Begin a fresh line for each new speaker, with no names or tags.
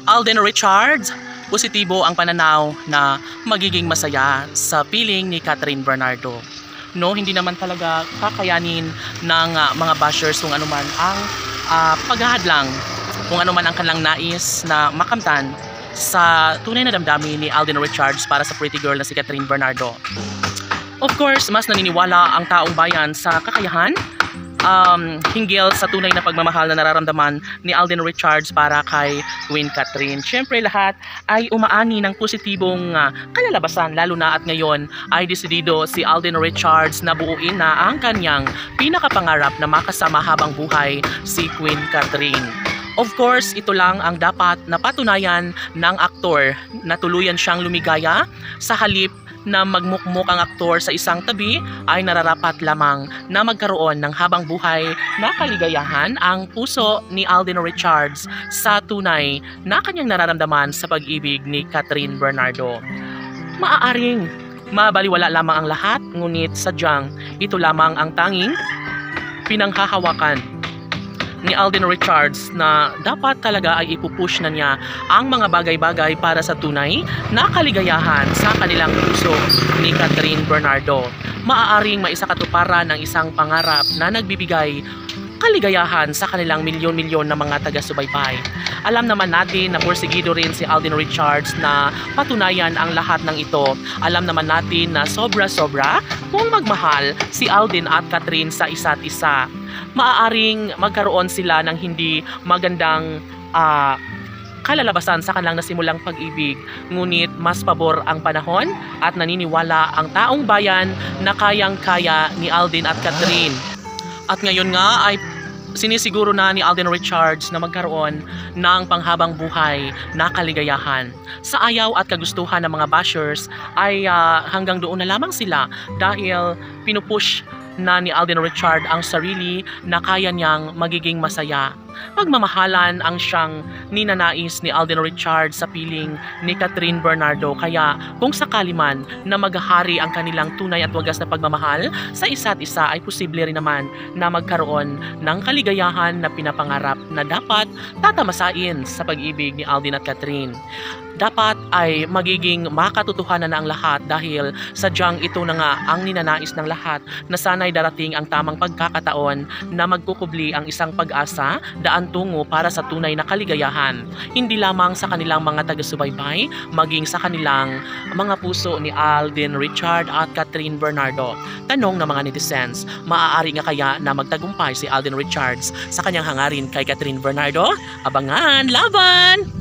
Alden Richards, positibo ang pananaw na magiging masaya sa piling ni Catherine Bernardo. No, hindi naman talaga kakayanin ng mga bashers kung anuman ang paghahadlang, kung anuman ang kanilang nais na makamtan sa tunay na damdamin ni Alden Richards para sa pretty girl na si Catherine Bernardo. Of course, mas naniniwala ang taong bayan sa kakayahan hinggil sa tunay na pagmamahal na nararamdaman ni Alden Richards para kay Queen Catherine. Siyempre lahat ay umaani ng positibong kalalabasan, lalo na at ngayon ay desidido si Alden Richards na buuin na ang kanyang pinakapangarap na makasama habang buhay si Queen Catherine. Of course, ito lang ang dapat na patunayan ng aktor na tuluyan siyang lumigaya sa halip na magmukmok ang aktor sa isang tabi ay nararapat lamang na magkaroon ng habang buhay na kaligayahan ang puso ni Alden Richards sa tunay na kanyang nararamdaman sa pag-ibig ni Catherine Bernardo. Maaaring mabaliwala lamang ang lahat, ngunit sadyang ito lamang ang tanging pinanghahawakan ni Alden Richards na dapat talaga ay ipupush na niya ang mga bagay-bagay para sa tunay na kaligayahan sa kanilang puso ni Catherine Bernardo. Maaaring maisakatuparan ang isang pangarap na nagbibigay kaligayahan sa kanilang milyon-milyon na mga taga-subaybay. Alam naman natin na porsigido rin si Alden Richards na patunayan ang lahat ng ito. Alam naman natin na sobra-sobra kung magmahal si Alden at Catherine sa isa't isa. Maaaring magkaroon sila ng hindi magandang kalalabasan sa kanilang nasimulang pag-ibig, ngunit mas pabor ang panahon at naniniwala ang taong bayan na kayang-kaya ni Alden at Catherine. At ngayon nga ay sinisiguro na ni Alden Richards na magkaroon ng panghabang buhay na kaligayahan. Sa ayaw at kagustuhan ng mga bashers ay hanggang doon na lamang sila dahil pinupush na ni Alden Richards ang sarili na kaya niyang magiging masaya. Pagmamahalan ang siyang ninanais ni Alden Richards sa piling ni Catherine Bernardo, kaya kung sakali man na maghahari ang kanilang tunay at wagas na pagmamahal sa isa't isa ay posible rin naman na magkaroon ng kaligayahan na pinapangarap na dapat tatamasain sa pag-ibig ni Alden at Catherine. Dapat ay magiging makatotohanan na ang lahat dahil sadyang ito na nga ang ninanais ng lahat na sana'y darating ang tamang pagkakataon na magkukubli ang isang pag-asa daan tungo para sa tunay na kaligayahan, hindi lamang sa kanilang mga taga-subaybay, maging sa kanilang mga puso ni Alden Richards at Catherine Bernardo. Tanong ng mga netizens, maaari nga kaya na magtagumpay si Alden Richards sa kanyang hangarin kay Catherine Bernardo? Abangan! Laban!